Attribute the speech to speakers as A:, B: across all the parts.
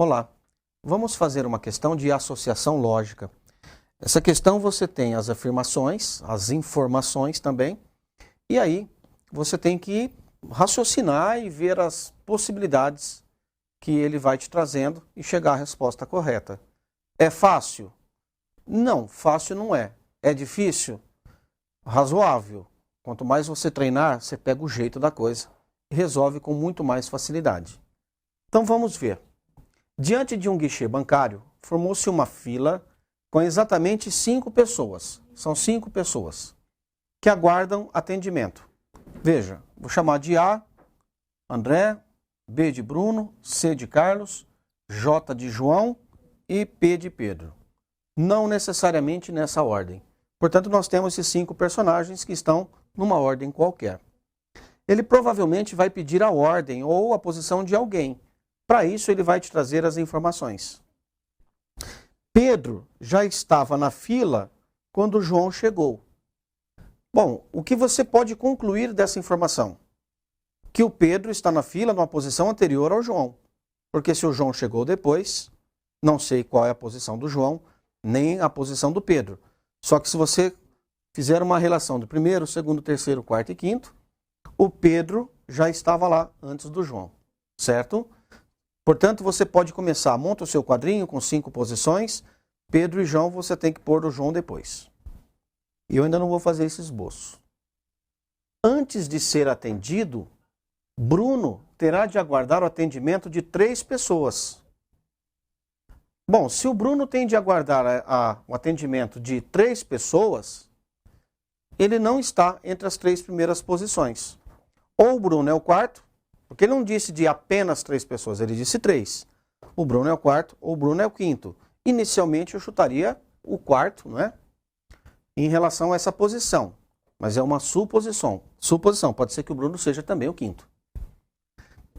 A: Olá, vamos fazer uma questão de associação lógica. Essa questão você tem as afirmações, as informações também, e aí você tem que raciocinar e ver as possibilidades que ele vai te trazendo e chegar à resposta correta. É fácil? Não, fácil não é. É difícil? Razoável. Quanto mais você treinar, você pega o jeito da coisa e resolve com muito mais facilidade. Então vamos ver. Diante de um guichê bancário, formou-se uma fila com exatamente 5 pessoas. São 5 pessoas que aguardam atendimento. Veja, vou chamar de A, André, B de Bruno, C de Carlos, J de João e P de Pedro. Não necessariamente nessa ordem. Portanto, nós temos esses 5 personagens que estão numa ordem qualquer. Ele provavelmente vai pedir a ordem ou a posição de alguém. Para isso, ele vai te trazer as informações. Pedro já estava na fila quando João chegou. Bom, o que você pode concluir dessa informação? Que o Pedro está na fila numa posição anterior ao João. Porque se o João chegou depois, não sei qual é a posição do João, nem a posição do Pedro. Só que se você fizer uma relação do primeiro, segundo, terceiro, quarto e quinto, o Pedro já estava lá antes do João, certo? Portanto, você pode começar, monta o seu quadrinho com 5 posições, Pedro e João, você tem que pôr o João depois. E eu ainda não vou fazer esse esboço. Antes de ser atendido, Bruno terá de aguardar o atendimento de 3 pessoas. Bom, se o Bruno tem de aguardar o atendimento de 3 pessoas, ele não está entre as 3 primeiras posições. Ou o Bruno é o quarto, porque ele não disse de apenas 3 pessoas, ele disse 3. O Bruno é o quarto ou o Bruno é o quinto. Inicialmente eu chutaria o quarto, não é? Em relação a essa posição. Mas é uma suposição. Suposição, pode ser que o Bruno seja também o quinto.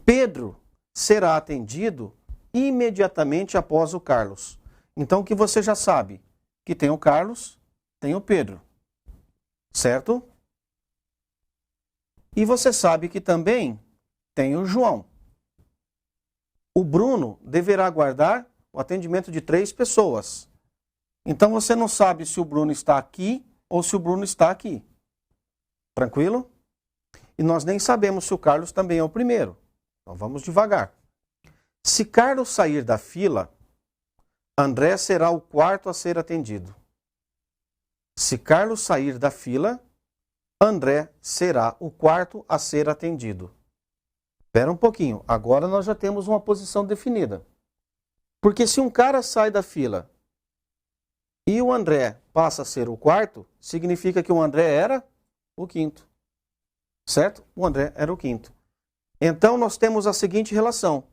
A: Pedro será atendido imediatamente após o Carlos. Então o que você já sabe? Que tem o Carlos, tem o Pedro. Certo? E você sabe que também tem o João. O Bruno deverá aguardar o atendimento de 3 pessoas. Então você não sabe se o Bruno está aqui ou se o Bruno está aqui. Tranquilo? E nós nem sabemos se o Carlos também é o primeiro. Então vamos devagar. Se Carlos sair da fila, André será o quarto a ser atendido. Se Carlos sair da fila, André será o quarto a ser atendido. Espera um pouquinho, agora nós já temos uma posição definida. Porque se um cara sai da fila e o André passa a ser o quarto, significa que o André era o quinto. Certo? O André era o quinto. Então nós temos a seguinte relação.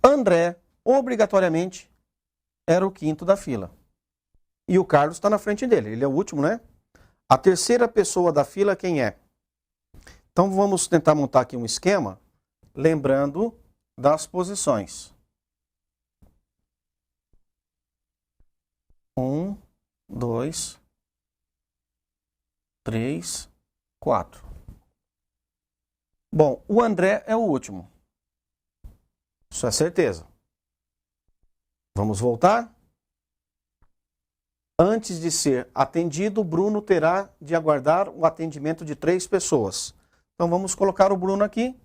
A: André, obrigatoriamente, era o quinto da fila. E o Carlos está na frente dele, ele é o último, né? A terceira pessoa da fila quem é? Então vamos tentar montar aqui um esquema, lembrando das posições. 1, 2, 3, 4. Bom, o André é o último. Isso é certeza. Vamos voltar? Antes de ser atendido, o Bruno terá de aguardar o atendimento de 3 pessoas. Então vamos colocar o Bruno aqui.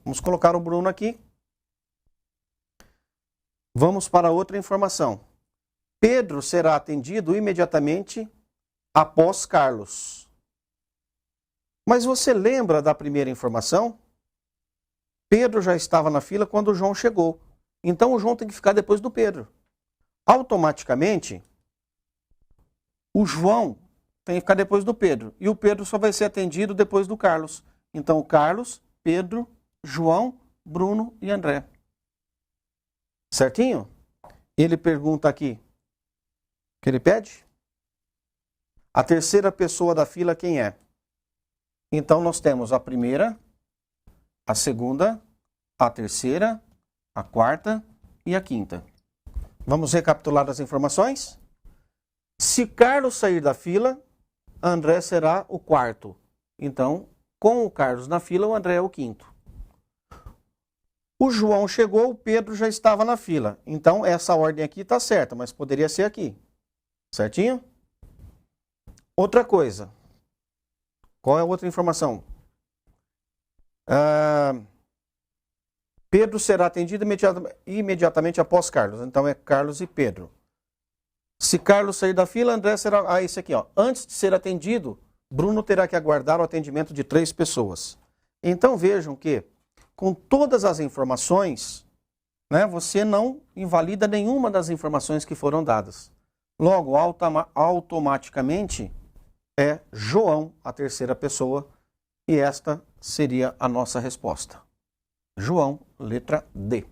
A: Vamos colocar o Bruno aqui. Vamos para outra informação. Pedro será atendido imediatamente após Carlos. Mas você lembra da primeira informação? Pedro já estava na fila quando o João chegou. Então o João tem que ficar depois do Pedro. Automaticamente, o João tem que ficar depois do Pedro. E o Pedro só vai ser atendido depois do Carlos. Então o Carlos, Pedro, João, Bruno e André. Certinho? Ele pergunta aqui. O que ele pede? A terceira pessoa da fila quem é? Então nós temos a primeira, a segunda, a terceira, a quarta e a quinta. Vamos recapitular as informações? Se Carlos sair da fila, André será o quarto. Então, com o Carlos na fila, o André é o quinto. O João chegou, o Pedro já estava na fila. Então, essa ordem aqui está certa, mas poderia ser aqui. Certinho? Outra coisa. Qual é a outra informação? Pedro será atendido imediatamente após Carlos. Então, é Carlos e Pedro. Se Carlos sair da fila, André será... esse aqui, ó. Antes de ser atendido, Bruno terá que aguardar o atendimento de 3 pessoas. Então, vejam que, com todas as informações, né, você não invalida nenhuma das informações que foram dadas. Logo, automaticamente, é João a terceira pessoa, e esta seria a nossa resposta. João, letra D.